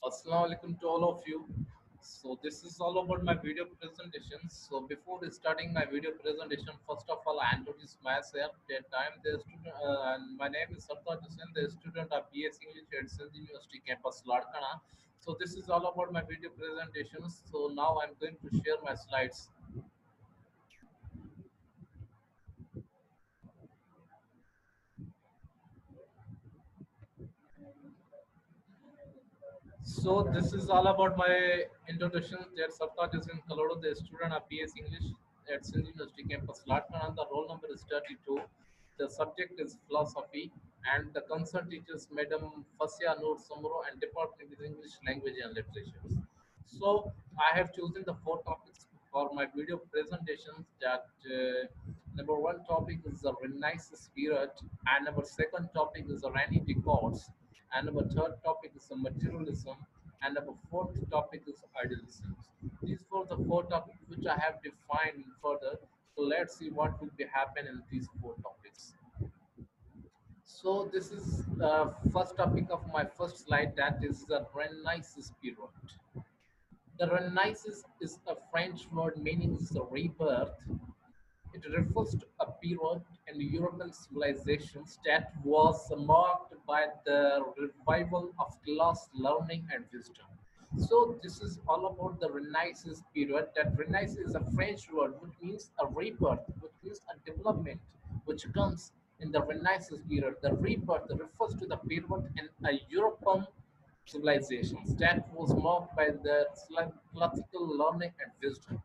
Assalamu alaikum to all of you. So this is all about my video presentation. So before starting my video presentation, first of all, I introduce myself. That I am the student, and my name is Sartaj Hussain, the student of BS English at Sindh University campus, Ladkana. So this is all about my video presentations. So now I'm going to share my slides. So this is all about my introduction. That Sartaj is in Colorado, the student of BS English at Sindh University campus, Latkanan. The roll number is 32. The subject is philosophy, and the concerned teachers, Madam Fasya Noor Samuro, and department is English language and literature. So I have chosen the four topics for my video presentations. That number one topic is the Renaissance period, and number second topic is the rainy decors, and number third topic is the materialism, and number fourth topic is idealism. These were the four topics which I have defined further. So let's see what will be happening in these four topics. So this is the first topic of my first slide, that is the Renaissance period. The Renaissance is a French word meaning the rebirth. It refers to a period in European civilizations that was marked by the revival of class learning and wisdom. So this is all about the Renaissance period. That Renaissance is a French word which means a rebirth, which means a development, which comes in the Renaissance period. The rebirth refers to the period in a European civilizations that was marked by the classical learning and wisdom.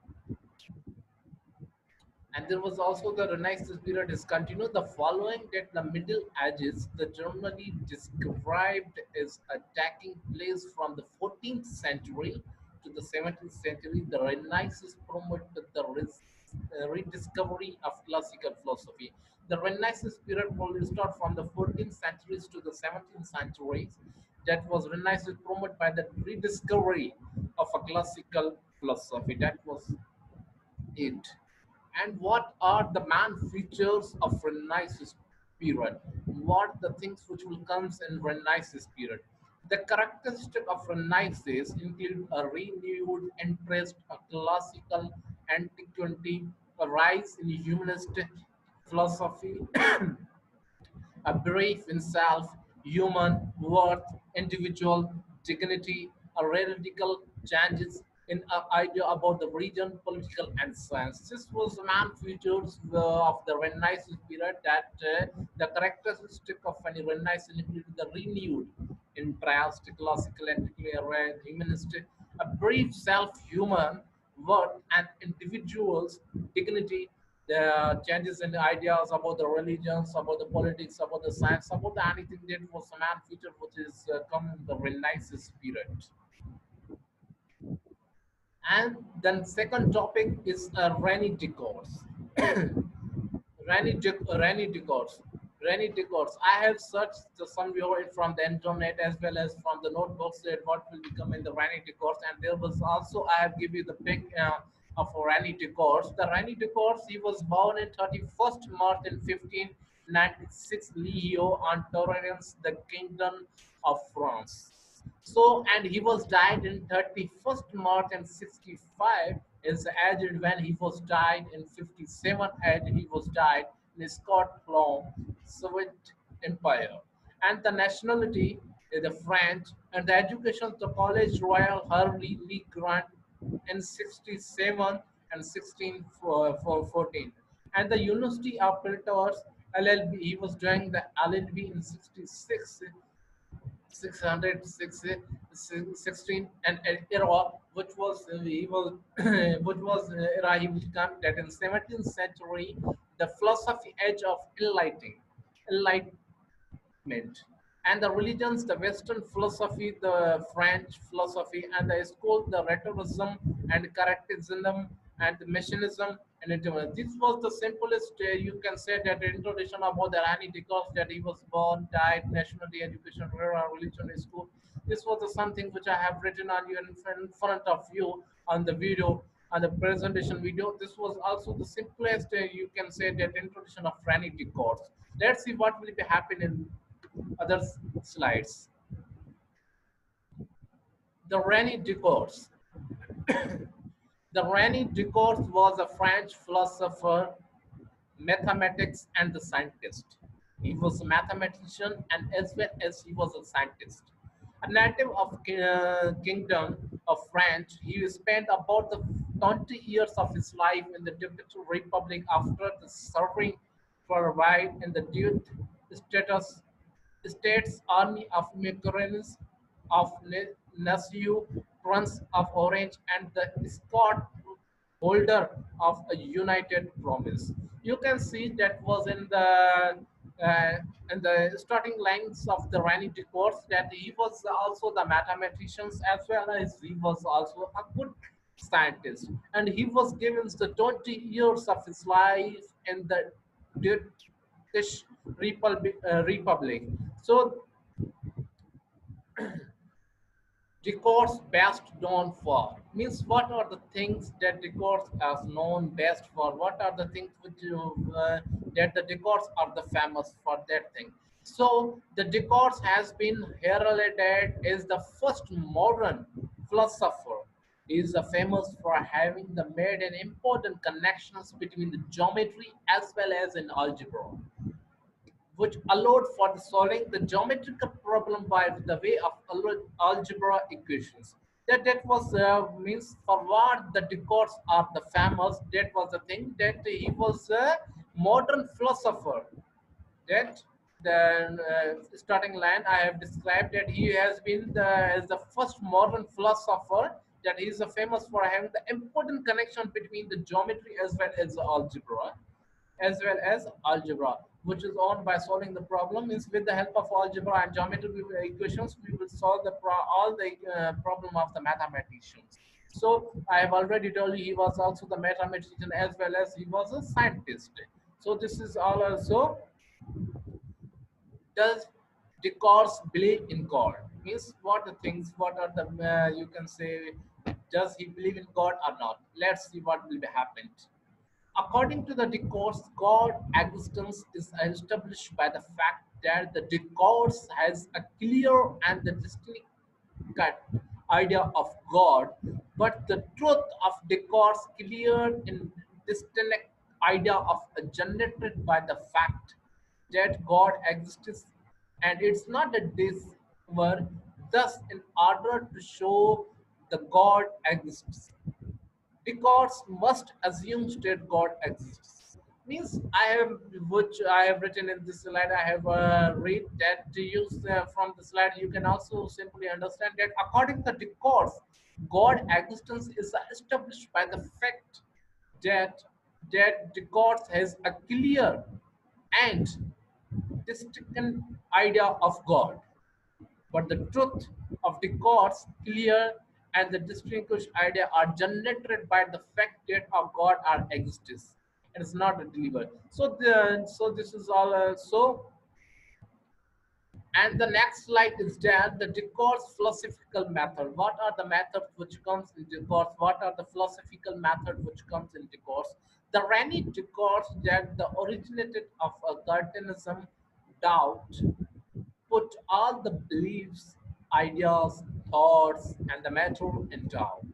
And there was also the Renaissance period is continued. The following that the Middle Ages, the generally described as a taking place from the 14th century to the 17th century. The Renaissance promoted the rediscovery of classical philosophy. The Renaissance period will start from the 14th centuries to the 17th centuries. That was Renaissance promoted by the rediscovery of a classical philosophy. That was it. And what are the main features of Renaissance period? What the things which will comes in Renaissance period? The characteristic of Renaissance include a renewed interest, a classical antiquity, a rise in humanistic philosophy, a belief in self, human worth, individual dignity, a radical changes in our idea about the region, political and science. This was the main features of the Renaissance period, that the characteristic of any Renaissance included the renewed interest, classical and humanistic, a brief self-human worth and individual's dignity, the changes in the ideas about the religions, about the politics, about the science, about the anything that was a man feature which is come in the Renaissance period. And then second topic is rainy decors. Rainy decors. Rainy decors. I have searched some viewer from the internet as well as from the notebooks that what will become in the rainy decors. And there was also I have given you the pic of rainy decors. The rainy decors. He was born in 31st March in 1596 Leo on Torrens, the Kingdom of France. So, and he was died in 31st March and 65 is aged when he was died in 57 age he was died in Scotland, Soviet Empire. And the nationality is the French, and the education the College Royal Harley Lee Grant in 67 and 16 for 14. And the University of Piltors LLB, he was doing the LLB in 66 616 and era which was he was which was era he will come that in 17th century the philosophy age of enlightenment and the religions, the Western philosophy, the French philosophy, and the school, the rhetoricism and characterism and the mechanism and intimate. This was the simplest, you can say that introduction about the Rani because that he was born, died, nationality, education, religion, school. This was the something which I have written on you in front of you on the video, on the presentation video. This was also the simplest, you can say that introduction of Rani course. Let's see what will be happening in other slides. The Rene Discourse. The Rene Discourse was a French philosopher, mathematics, and the scientist. He was a mathematician and as well as he was a scientist. A native of Kingdom of France, he spent about the 20 years of his life in the Dominican Republic after the serving for a while in the Duke status States Army of Macaroons of Nassau, Prince of Orange, and the Scott holder of a united province. You can see that was uh, in the starting lines of the Rani discourse that he was also the mathematician as well as he was also a good scientist, and he was given the 20 years of his life in the British Republic. So discourse best known for means what are the things that discourse is known best for, what are the things which that the discourse are the famous for that thing. So the discourse has been heralded as the first modern philosopher. He is famous for having the made an important connections between the geometry as well as in algebra, which allowed for the solving the geometrical problem by the way of algebra equations. That was means for what the discourse are the famous. That was the thing that he was a modern philosopher. That the starting line I have described that he has been as the first modern philosopher, that he is famous for having the important connection between the geometry as well as algebra, which is on by solving the problem. Means with the help of algebra and geometrical equations, we will solve all the problem of the mathematicians. So I have already told you he was also the mathematician as well as he was a scientist. So this is all also. Does discourse believe in God? Means what the things, what are the you can say, does he believe in God or not? Let's see what will be happened. According to the discourse, God existence is established by the fact that the discourse has a clear and the distinct cut idea of God, but the truth of discourse clear and distinct idea of generated by the fact that God exists, and it's not a discover. Thus, in order to show the God exists, because must assume that God exists. Means I have, which I have written in this slide, I have read that to use from the slide. You can also simply understand that according to the discourse, God existence is established by the fact that discourse has a clear and distinct idea of God, but the truth of the gods clear and the distinguished idea are generated by the fact that a God are exists and it's not a delivered. So this is all and the next slide is that the discourse philosophical method. What are the methods which comes in discourse? What are the philosophical method which comes in discourse? The Rani discourse that the originated of a Cartesianism doubt put all the beliefs, ideas, thoughts, and the matter in doubt.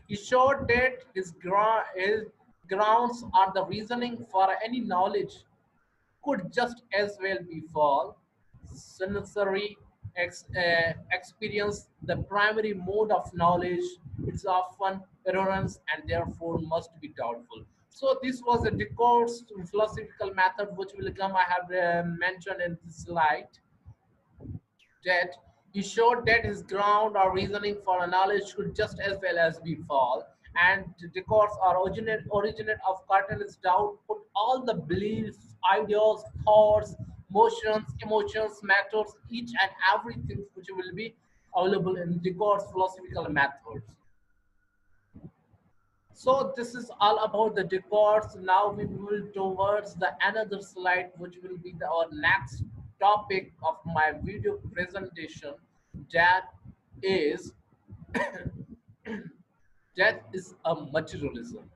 He showed that his grounds are the reasoning for any knowledge could just as well be false. Sensory experience, the primary mode of knowledge, it's often erroneous and therefore must be doubtful. So this was a discourse philosophical method which will come. I have mentioned in this slide that he showed that his ground or reasoning for a knowledge could just as well as be false, and the course or originate of Cartel's doubt put all the beliefs, ideas, thoughts, motions, emotions, matters, each and everything which will be available in the course philosophical methods. So this is all about the decors. Now we move towards the another slide, which will be our next topic of my video presentation. That is that is a materialism.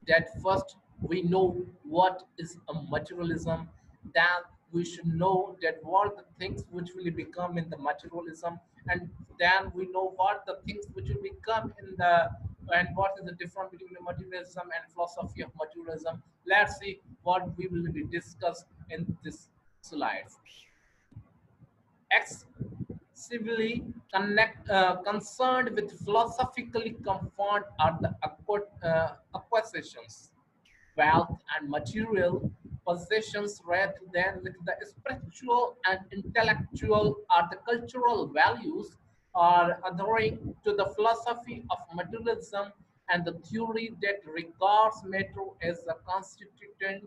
That first we know what is a materialism. Then we should know that what the things which will become in the materialism, and then we know what the things which will become in the, and what is the difference between the materialism and philosophy of materialism. Let's see what we will be discussed in this slides. Excessively concerned with philosophically confined are the acquisitions, wealth, and material possessions rather than with the spiritual and intellectual or the cultural values, are adhering to the philosophy of materialism and the theory that regards matter as a constituent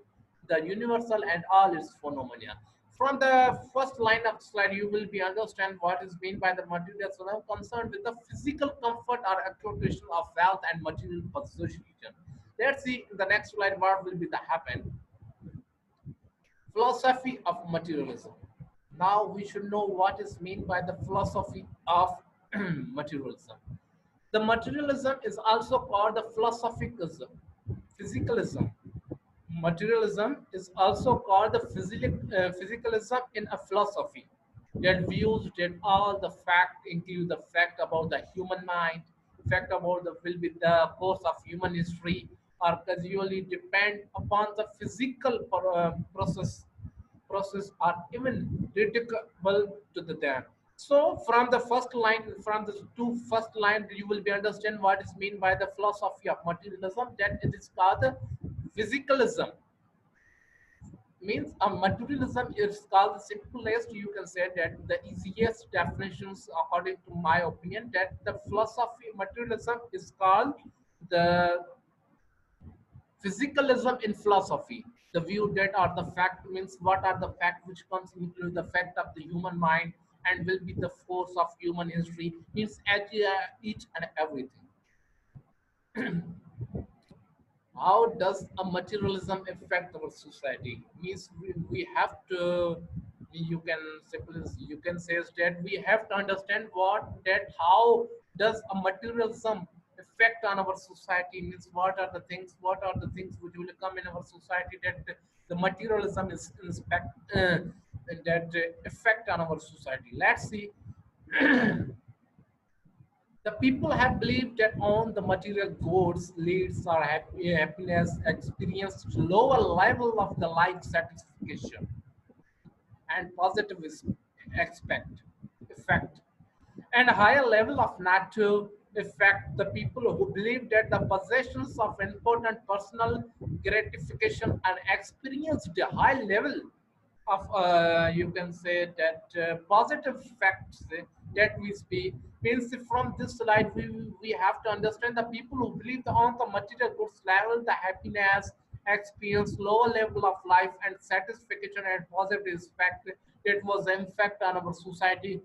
the universal and all its phenomena. From the first line of the slide, you will be understand what is meant by the materialism concerned with the physical comfort or accumulation of wealth and material possession. Let's see in the next slide what will be the happen. Philosophy of materialism. Now we should know what is meant by the philosophy of materialism. The materialism is also called the physicalism. Materialism is also called the physicalism in a philosophy that views that all the fact include the fact about the human mind, fact about the will be the course of human history, are casually depend upon the physical process are even reducible to the them. So from the first line, from the two first line, you will be understand what is mean by the philosophy of materialism. That it is called the physicalism. Means a materialism is called the simplest. You can say that the easiest definitions, according to my opinion, that the philosophy materialism is called the physicalism in philosophy, the view that are the fact means what are the fact which comes into the fact of the human mind and will be the force of human history means at each and everything. How does a materialism affect our society? Means we have to, you can simply, you can say that we have to understand what that how does a materialism affect on our society, means what are the things which will come in our society that the materialism is that effect on our society. Let's see. The people have believed that on the material goods leads our happiness, experience lower level of the life satisfaction and positive expect effect, and a higher level of natural effect. The people who believe that the possessions of important personal gratification and experienced a high level of you can say that positive facts that we speak means from this slide we have to understand the people who believe on the material goods level the happiness experience lower level of life and satisfaction and positive effect that was impact on our society,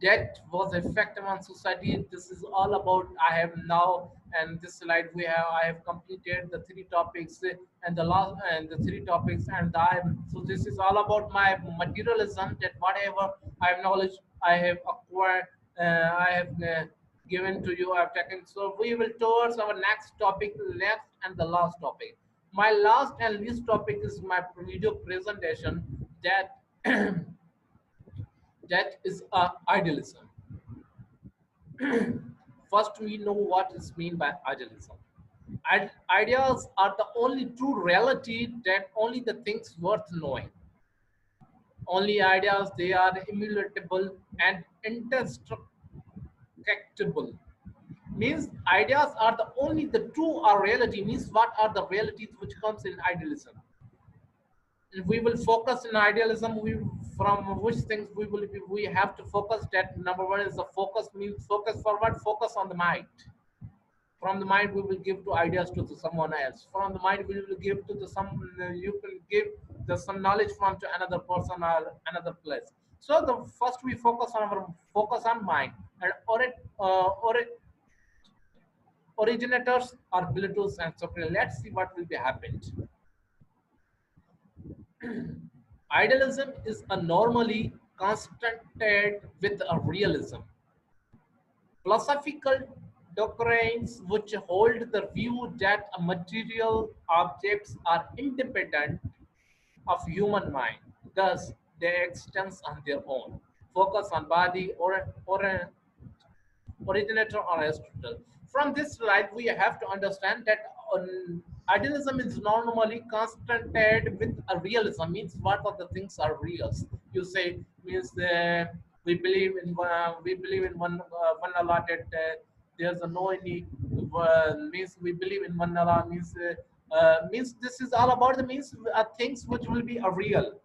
that was effective on society. This is all about I have now, and this slide we have I have completed the three topics and the last and the three topics and I so this is all about my materialism that whatever I have knowledge I have acquired, I have given to you, I've taken. So we will towards our next topic, next and the last topic. My last and least topic is my video presentation that that is idealism. First, we know what is mean by idealism. Ideas are the only true reality that only the things worth knowing. Only ideas, they are immutable and indestructible. Means ideas are the only the true or reality. Means what are the realities which comes in idealism? We will focus in idealism. We from which things we will be, we have to focus. That number one is the focus means focus for what? Focus on the mind. From the mind we will give to ideas to someone else. From the mind we will give to the some you can give the some knowledge from to another person or another place. So the first we focus on our focus on mind and originators are builders and so let's see what will be happened. Idealism is a normally constituted with a realism. Philosophical doctrines which hold the view that material objects are independent of human mind. Thus, they extend on their own, focus on body or originator or Aristotle. From this slide, we have to understand that idealism is normally constanted with a realism. Means what are the things are reals? You say means we believe in one Allah that there's a no any means we believe in one Allah means this is all about the means things which will be a real.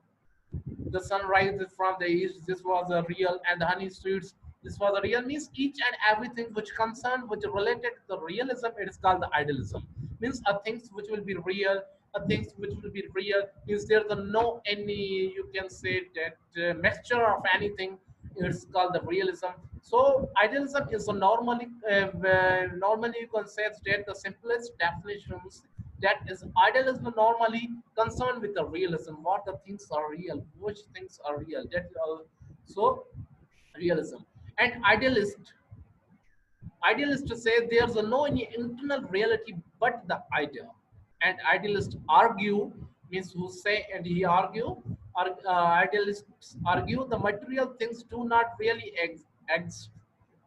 The sun rises from the east, this was a real, and the honey streets, this was a real. Means each and everything which concerned, which related to the realism, it is called the idealism. Means a things which will be real, a things which will be real, means there's a no any, you can say that mixture of anything, it's called the realism. So idealism is a normally you can say that the simplest definitions, that is idealism normally concerned with the realism, what the things are real, which things are real, that so realism. And idealists say there's no any internal reality but the idea. And idealists argue, means who say and he argue, idealists argue the material things do not really exist,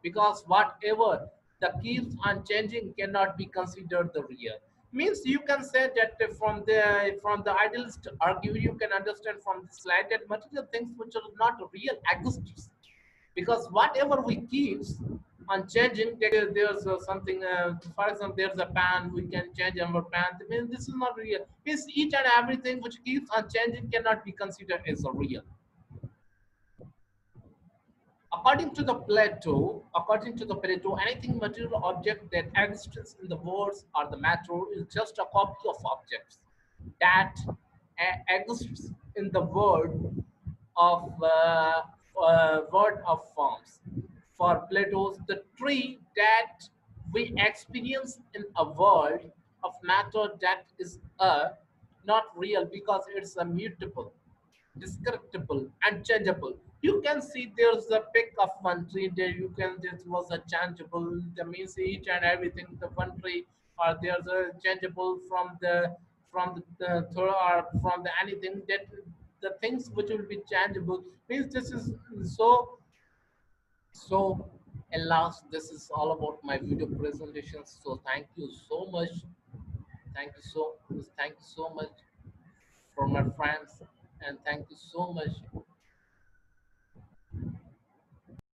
because whatever the keeps on changing cannot be considered the real. Means you can say that from the idealist argue, you can understand from the slide that material things which are not real exist, because whatever we keeps on changing, there's something for example, there's a pan, we can change our pan. I mean, this is not real. Means each and everything which keeps on changing cannot be considered as a real. According to the Plato, anything material object that exists in the words or the matter is just a copy of objects that exists in the word of forms. For Plato's, the tree that we experience in a world of matter that is not real, because it's a mutable, descriptible, and changeable. You can see there's a pic of one tree there. You can this was a changeable. That means each and everything the one tree, or there's a changeable or from the anything that the things which will be changeable, means this is so so. And last, this is all about my video presentation. So thank you so much. Thank you so much for my friends, and thank you so much